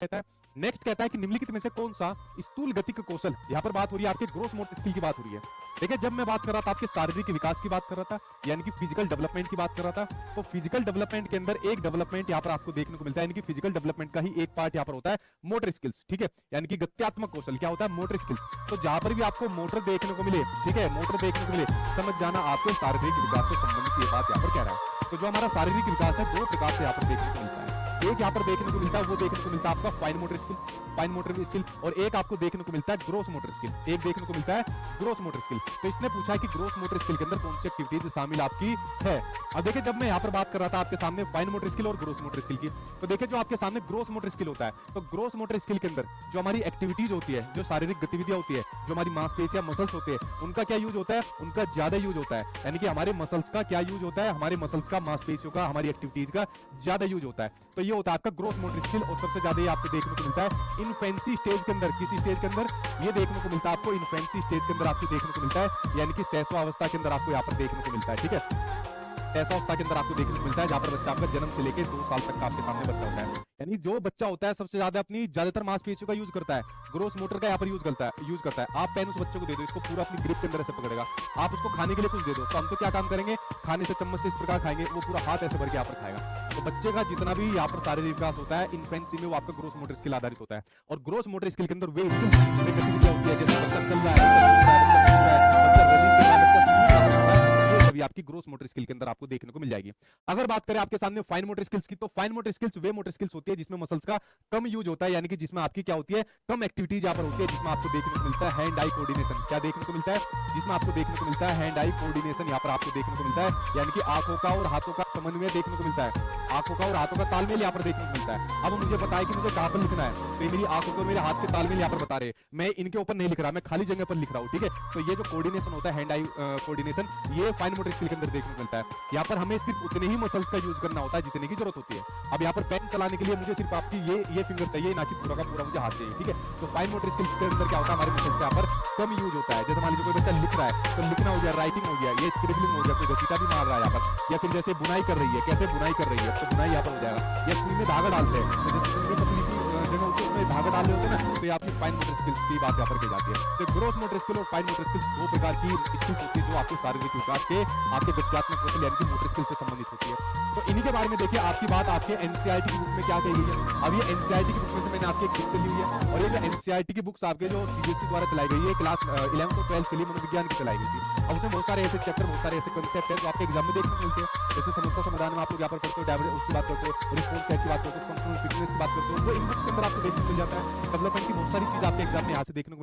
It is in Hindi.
कहता है। नेक्स्ट कहता है कि निम्नलिखित में से कौन सा स्थूल गतिक कौशल, यहाँ पर बात हो रही है आपके ग्रोस मोटर स्किल की बात हो रही है। देखिए जब मैं बात कर रहा था आपके शारीरिक विकास की बात कर रहा था, यानी कि फिजिकल डेवलपमेंट की बात कर रहा था, तो फिजिकल डेवलपमेंट के अंदर एक डेवलपमेंट यहाँ पर आपको देखने को मिलता है, यानी कि फिजिकल डेवलपमेंट का ही एक पार्ट यहाँ पर होता है मोटर स्किल्स, ठीक है, यानी कि गत्यात्मक कौशल क्या होता है, मोटर स्किल्स। तो जहां पर भी आपको मोटर देखने को मिले, ठीक है, मोटर देखने को मिले, समझ जाना आपके शारीरिक विकास से संबंधित ये बात यहाँ पर कह रहा है। तो जो हमारा शारीरिक विकास है दो प्रकार से यहाँ पर देखने को मिलता है। एक यहाँ पर देखने को मिलता है, वो देखने को मिलता है आपका fine motor skill, fine motor skill, और एक आपको देखने को मिलता है ग्रोस मोटर स्किल, एक देखने को मिलता है ग्रोस मोटर स्किल। तो इसने पूछा है कि ग्रोस मोटर स्किल के अंदर कौन सी एक्टिविटीज शामिल आपकी है। अब देखिए जब मैं यहाँ पर बात कर रहा था आपके सामने फाइन मोटर स्किल और ग्रोस मोटर स्किल की, तो देखिए जो आपके सामने ग्रोस मोटर स्किल होता है, तो ग्रोस मोटर स्किल के अंदर जो हमारी एक्टिविटीज होती है, जो शारीरिक गतिविधियां होती है, जो हमारी मांसपेशियां मसल्स होते हैं, उनका क्या यूज होता है, उनका ज्यादा यूज होता है, यानी कि हमारे मसल्स का क्या यूज होता है, हमारे मसल्स का, मांसपेशियों का, हमारी एक्टिविटीज का ज्यादा यूज होता है। तो ये होता है आपका ग्रोस मोटर स्किल, और सबसे ज्यादा ये आपको देखने को मिलता है इन्फेंसी स्टेज के अंदर। किसी स्टेज के अंदर ये देखने को मिलता है आपको, इन्फेंसी स्टेज के अंदर आपको देखने को मिलता है, यानी कि शैशवावस्था के अंदर आपको यहाँ पर देखने को मिलता है, ठीक है, शैशवावस्था के अंदर आपको देखने को मिलता है, जहां पर बच्चा आपका जन्म से लेकर 2 साल तक का आपके सामने बच्चा होता है। यानी जो बच्चा होता है सबसे ज्यादा अपनी ज्यादातर मांसपेशियों का यूज करता है, ग्रोस मोटर का यहाँ पर यूज करता है। आप पेन उस बच्चे को दे दो, इसको पूरा अपनी ग्रिप के अंदर ऐसे पकड़ेगा, आप उसको खाने के लिए कुछ दे दो, तो हम तो क्या काम करेंगे, खाने से चम्मच से इस प्रकार खाएंगे, वो पूरा हाथ ऐसे भर के यहाँ पर खाएगा। तो बच्चे का जितना भी यहाँ पर शारीरिक विकास होता है इन्फेंसी में, वो आपका ग्रोस मोटर स्किल आधारित होता है। और ग्रोस मोटर स्किल के अंदर वे गतिविधियां होती है, जैसे बच्चा चल रहा है, भी आपकी ग्रोस मोटर स्किल के अंदर आपको देखने को मिल जाएगी। अगर बात करें आपके सामने फाइन मोटर स्किल्स की, तो फाइन मोटर स्किल्स वे मोटर स्किल्स होती है जिसमें मसल्स का कम यूज होता है, यानी कि जिसमें आपकी क्या होती है, कम एक्टिविटीज यहाँ पर होती है, जिसमें आपको देखने को मिलता है हैंड आई कोऑर्डिनेशन। क्या देखने को मिलता है, जिसमें आपको देखने को मिलता है हैंड आई कोऑर्डिनेशन, यहाँ पर आपको देखने को मिलता है, यानी कि आंखों का और हाथों का समन्वय देखने को मिलता है, आंखों का और हाथों का तालमेल यहाँ पर देखने को मिलता है। अब मुझे बताया कि मुझे कहां पर लिखना है, तो ये मेरी आंखों को मेरे हाथ के तालमेल यहाँ पर बता रहे हैं, मैं इनके ऊपर नहीं लिख रहा, मैं खाली जगह पर लिख रहा हूँ, ठीक है। तो ये जो कोऑर्डिनेशन होता है हैंड आई कोऑर्डिनेशन, ये फाइन मोटर स्किल के अंदर देखने को मिलता है। यहाँ पर हमें सिर्फ उतने ही मसल्स का यूज करना होता है जितने की जरूरत होती है। अब यहाँ पर पेन चलाने के लिए मुझे सिर्फ आपकी ये फिंगर चाहिए, ना कि पूरा का पूरा मुझे हाथ चाहिए, ठीक है। तो फाइन मोटर स्किल्स के अंदर क्या होता है, हमारे मसल्स का यहाँ पर कम यूज होता है। जैसे मान लीजिए कोई बच्चा लिख रहा है, तो लिखना हो गया, राइटिंग हो गया, ये स्क्रिबलिंग हो गया, कोई घसीटा भी मार रहा है यहाँ पर, या फिर जैसे बुनाई कर रही है, कैसे बुनाई कर रही है, तो बुनाई यहाँ पर हो जाएगा, या सुई में धागा डालते हैं, तो जैसे सुई में पतली सी जगह होती है उसमें धागा डाल रहे होते हैं ना, तो ये आपकी फाइन मोटर स्किल्स की बात यहाँ पर की जाती है। तो ग्रोस मोटर स्किल और फाइन मोटर स्किल्स दो प्रकार की स्किल्स होती है जो आपके शारीरिक विकास के, आपके गत्यात्मक कौशल यानी कि मोटर स्किल से संबंधित होती है। तो इन्हीं के बारे में देखिए आपकी बात आपके एनसीईआरटी की बुक में क्या कही गई है। अब ये एनसीईआरटी की बुक में से मैंने आपकी एक बुक ली हुई है, और ये जो एनसीईआरटी की बुक्स आपके जो सीबीएसई द्वारा चलाई गई है क्लास 11 और 12 के लिए मनोविज्ञान की चलाई गई थी। अब उसमें बहुत सारे ऐसे चैप्टर, बहुत सारे ऐसे कंसेप्ट है जो आपके एग्जाम में देखने को मिलते हैं। जैसे समस्या समाधान में आप लोग यहाँ पर करते हो, डायवर्स उसकी बात करते हो, रिस्पॉन्स सेट की बात करते हो, फंक्शनल फिटनेस की बात करते हो, वो इन बुक्स के अंदर आपको देखने को मिल जाता है। डेवलपमेंट की बहुत सारी चीज आपके एग्जाम में यहाँ से देखने को